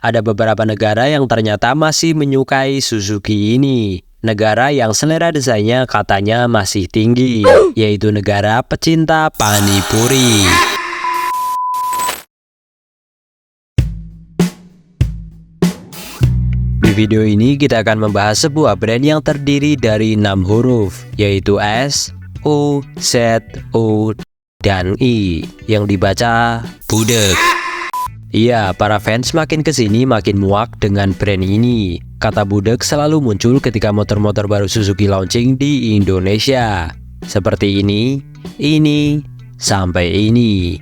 ada beberapa negara yang ternyata masih menyukai Suzuki ini. Negara yang selera desainnya katanya masih tinggi, yaitu negara pecinta panipuri. Di video ini kita akan membahas sebuah brand yang terdiri dari 6 huruf, yaitu S, U, Z, U, dan I, yang dibaca Budek. Iya, para fans makin kesini makin muak dengan brand ini. Kata Budek selalu muncul ketika motor-motor baru Suzuki launching di Indonesia. Seperti ini, sampai ini.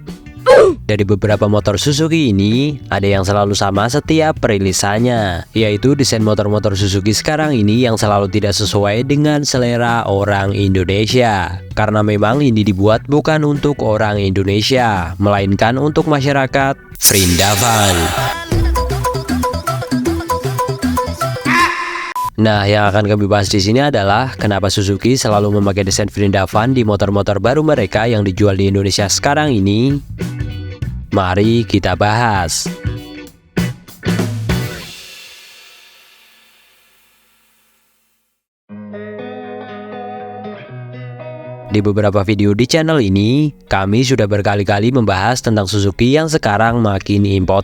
Dari beberapa motor Suzuki ini, ada yang selalu sama setiap perilisannya, yaitu desain motor-motor Suzuki sekarang ini yang selalu tidak sesuai dengan selera orang Indonesia. Karena memang ini dibuat bukan untuk orang Indonesia, melainkan untuk masyarakat Vrindavan. Nah, yang akan kami bahas di sini adalah kenapa Suzuki selalu memakai desain Vrindavan di motor-motor baru mereka yang dijual di Indonesia sekarang ini. Mari kita bahas. Di beberapa video di channel ini, kami sudah berkali-kali membahas tentang Suzuki yang sekarang makin import,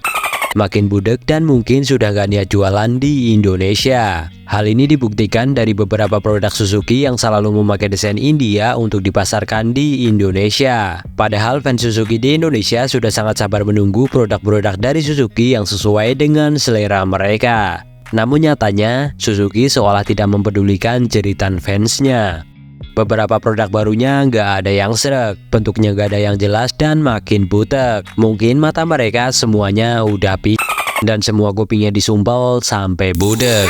makin budek, dan mungkin sudah gak niat jualan di Indonesia. Hal ini dibuktikan dari beberapa produk Suzuki yang selalu memakai desain India untuk dipasarkan di Indonesia. Padahal fans Suzuki di Indonesia sudah sangat sabar menunggu produk-produk dari Suzuki yang sesuai dengan selera mereka. Namun nyatanya, Suzuki seolah tidak mempedulikan jeritan fansnya. Beberapa produk barunya nggak ada yang srek, bentuknya nggak ada yang jelas dan makin butek. Mungkin mata mereka semuanya udah dan semua kupingnya disumpel sampai budek.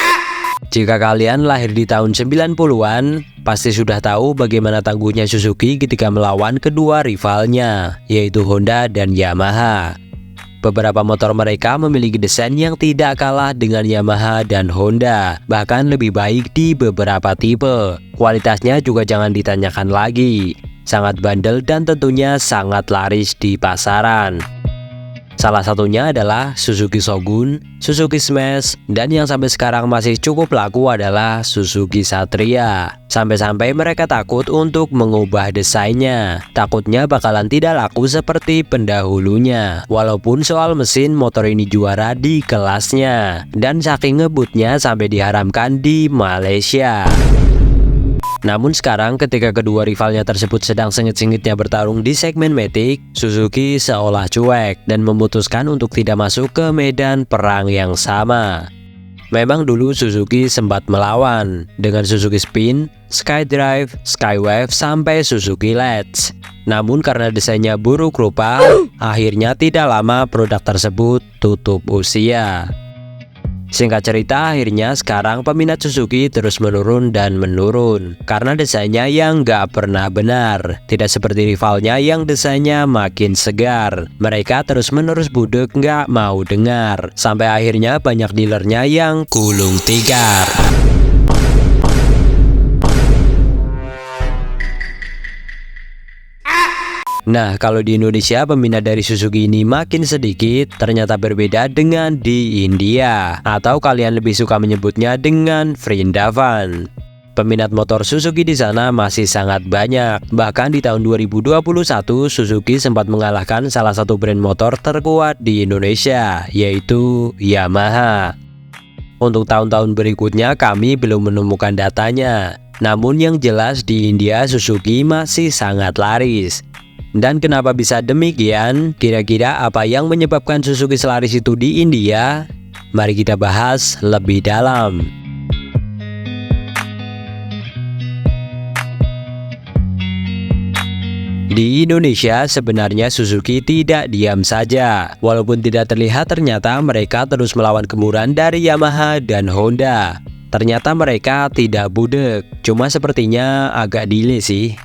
Jika kalian lahir di tahun 90-an, pasti sudah tahu bagaimana tangguhnya Suzuki ketika melawan kedua rivalnya, yaitu Honda dan Yamaha. Beberapa motor mereka memiliki desain yang tidak kalah dengan Yamaha dan Honda, bahkan lebih baik di beberapa tipe. Kualitasnya juga jangan ditanyakan lagi, sangat bandel dan tentunya sangat laris di pasaran. Salah satunya adalah Suzuki Shogun, Suzuki Smash, dan yang sampai sekarang masih cukup laku adalah Suzuki Satria. Sampai-sampai mereka takut untuk mengubah desainnya. Takutnya bakalan tidak laku seperti pendahulunya. Walaupun soal mesin motor ini juara di kelasnya. Dan saking ngebutnya sampai diharamkan di Malaysia. Namun sekarang ketika kedua rivalnya tersebut sedang sengit-sengitnya bertarung di segmen Matic, Suzuki seolah cuek dan memutuskan untuk tidak masuk ke medan perang yang sama. Memang dulu Suzuki sempat melawan dengan Suzuki Spin, Skydrive, Skywave, sampai Suzuki Let's. Namun karena desainnya buruk rupa, akhirnya tidak lama produk tersebut tutup usia. Singkat cerita, akhirnya sekarang peminat Suzuki terus menurun dan menurun karena desainnya yang gak pernah benar. Tidak seperti rivalnya yang desainnya makin segar. Mereka terus-menerus budek gak mau dengar. Sampai akhirnya banyak dealernya yang gulung tikar. Nah, kalau di Indonesia peminat dari Suzuki ini makin sedikit, ternyata berbeda dengan di India, atau kalian lebih suka menyebutnya dengan Vrindavan. Peminat motor Suzuki di sana masih sangat banyak. Bahkan di tahun 2021, Suzuki sempat mengalahkan salah satu brand motor terkuat di Indonesia, yaitu Yamaha. Untuk tahun-tahun berikutnya kami belum menemukan datanya. Namun yang jelas di India Suzuki masih sangat laris. Dan kenapa bisa demikian? Kira-kira apa yang menyebabkan Suzuki selaris itu di India? Mari kita bahas lebih dalam. Di Indonesia sebenarnya Suzuki tidak diam saja. Walaupun tidak terlihat, ternyata mereka terus melawan gempuran dari Yamaha dan Honda. Ternyata mereka tidak budek, cuma sepertinya agak delay sih.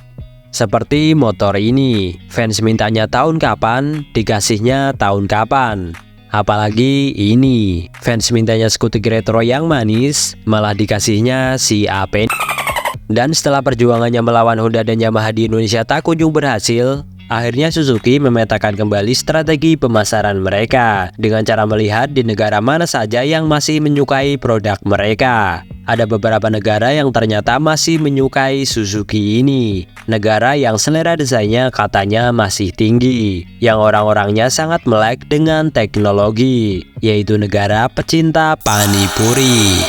Seperti motor ini, fans mintanya tahun kapan, dikasihnya tahun kapan. Apalagi ini, fans mintanya skutik retro yang manis, malah dikasihnya si AP. Dan setelah perjuangannya melawan Honda dan Yamaha di Indonesia tak kunjung berhasil, Akhirnya Suzuki memetakan kembali strategi pemasaran mereka dengan cara melihat di negara mana saja yang masih menyukai produk mereka. Ada beberapa negara yang ternyata masih menyukai Suzuki ini. Negara yang selera desainnya katanya masih tinggi, yang orang-orangnya sangat melek dengan teknologi, yaitu negara pecinta panipuri.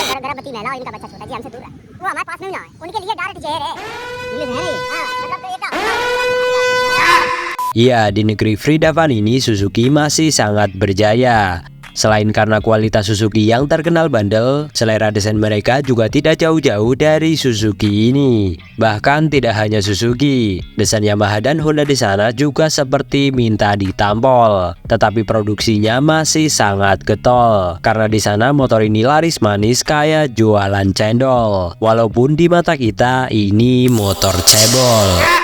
Ya, di negeri Fridavan ini Suzuki masih sangat berjaya. Selain karena kualitas Suzuki yang terkenal bandel, selera desain mereka juga tidak jauh-jauh dari Suzuki ini. Bahkan tidak hanya Suzuki, desain Yamaha dan Honda di sana juga seperti minta ditampol. Tetapi produksinya masih sangat getol, karena di sana motor ini laris manis kayak jualan cendol. Walaupun di mata kita ini motor cebol.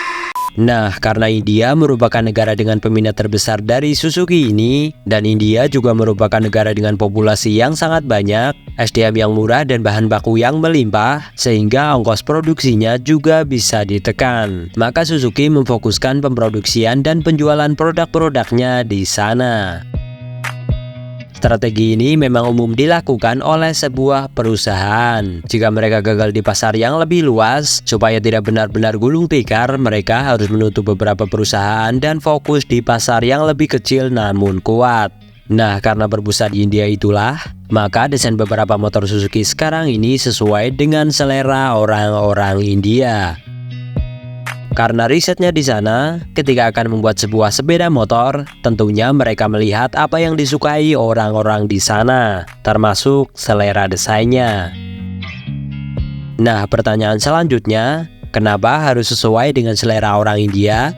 Nah, karena India merupakan negara dengan peminat terbesar dari Suzuki ini, dan India juga merupakan negara dengan populasi yang sangat banyak, SDM yang murah dan bahan baku yang melimpah, sehingga ongkos produksinya juga bisa ditekan. Maka Suzuki memfokuskan pemproduksian dan penjualan produk-produknya di sana. Strategi ini memang umum dilakukan oleh sebuah perusahaan. Jika mereka gagal di pasar yang lebih luas, supaya tidak benar-benar gulung tikar, mereka harus menutup beberapa perusahaan dan fokus di pasar yang lebih kecil namun kuat. Nah, karena berpusat di India itulah, maka desain beberapa motor Suzuki sekarang ini sesuai dengan selera orang-orang India. Karena risetnya di sana, ketika akan membuat sebuah sepeda motor, tentunya mereka melihat apa yang disukai orang-orang di sana, termasuk selera desainnya. Nah, pertanyaan selanjutnya, kenapa harus sesuai dengan selera orang India?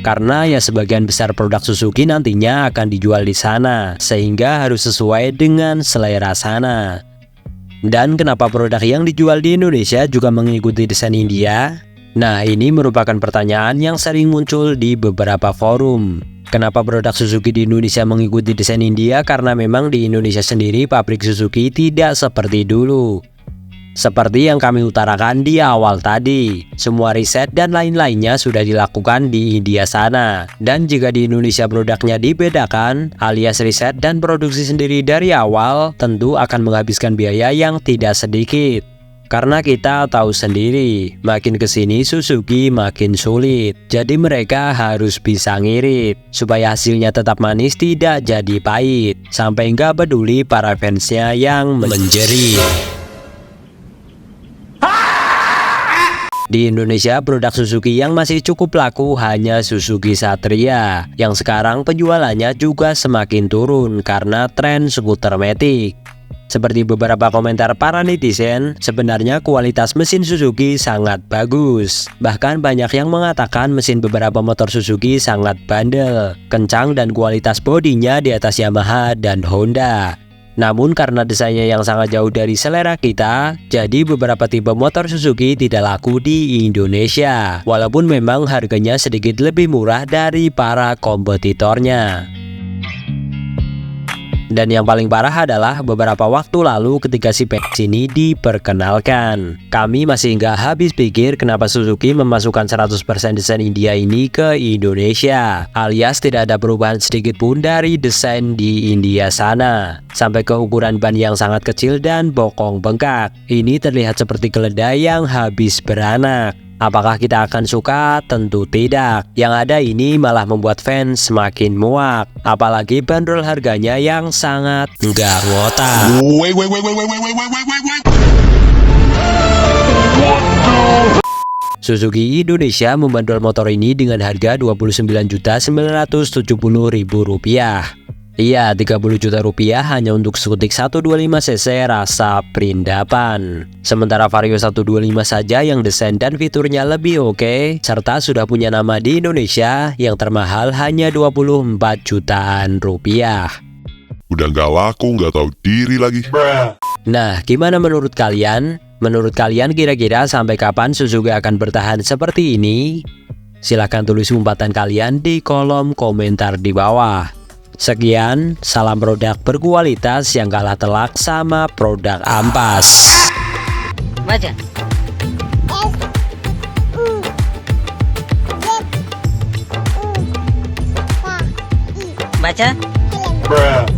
Karena ya sebagian besar produk Suzuki nantinya akan dijual di sana, sehingga harus sesuai dengan selera sana. Dan kenapa produk yang dijual di Indonesia juga mengikuti desain India? Nah, ini merupakan pertanyaan yang sering muncul di beberapa forum. Kenapa produk Suzuki di Indonesia mengikuti desain India? Karena memang di Indonesia sendiri pabrik Suzuki tidak seperti dulu. Seperti yang kami utarakan di awal tadi, semua riset dan lain-lainnya sudah dilakukan di India sana. Dan jika di Indonesia produknya dibedakan, alias riset dan produksi sendiri dari awal, tentu akan menghabiskan biaya yang tidak sedikit. Karena kita tahu sendiri, makin kesini Suzuki makin sulit. Jadi mereka harus bisa ngirit, supaya hasilnya tetap manis tidak jadi pahit. Sampai nggak peduli para fansnya yang menjerit. Di Indonesia, produk Suzuki yang masih cukup laku hanya Suzuki Satria, yang sekarang penjualannya juga semakin turun karena tren skuter matic. Seperti beberapa komentar para netizen, sebenarnya kualitas mesin Suzuki sangat bagus. Bahkan banyak yang mengatakan mesin beberapa motor Suzuki sangat bandel, kencang dan kualitas bodinya di atas Yamaha dan Honda. Namun karena desainnya yang sangat jauh dari selera kita, jadi beberapa tipe motor Suzuki tidak laku di Indonesia. Walaupun memang harganya sedikit lebih murah dari para kompetitornya. Dan yang paling parah adalah beberapa waktu lalu ketika si PX ini diperkenalkan, kami masih nggak habis pikir kenapa Suzuki memasukkan 100% desain India ini ke Indonesia, alias tidak ada perubahan sedikit pun dari desain di India sana, sampai ke ukuran ban yang sangat kecil dan bokong bengkak. Ini terlihat seperti keledai yang habis beranak. Apakah kita akan suka? Tentu tidak. Yang ada ini malah membuat fans semakin muak. Apalagi bandrol harganya yang sangat nggak ngotak. Suzuki Indonesia membandrol motor ini dengan harga Rp29.970.000. Iya, 30 juta rupiah hanya untuk skutik 125cc rasa perindapan. Sementara Vario 125 saja yang desain dan fiturnya lebih oke, serta sudah punya nama di Indonesia, yang termahal hanya 24 jutaan rupiah. Udah nggak laku, nggak tahu diri lagi. Nah, gimana menurut kalian? Menurut kalian kira-kira sampai kapan Suzuki akan bertahan seperti ini? Silahkan tulis umpatan kalian di kolom komentar di bawah. Sekian, salam produk berkualitas yang kalah telak sama produk ampas. baca.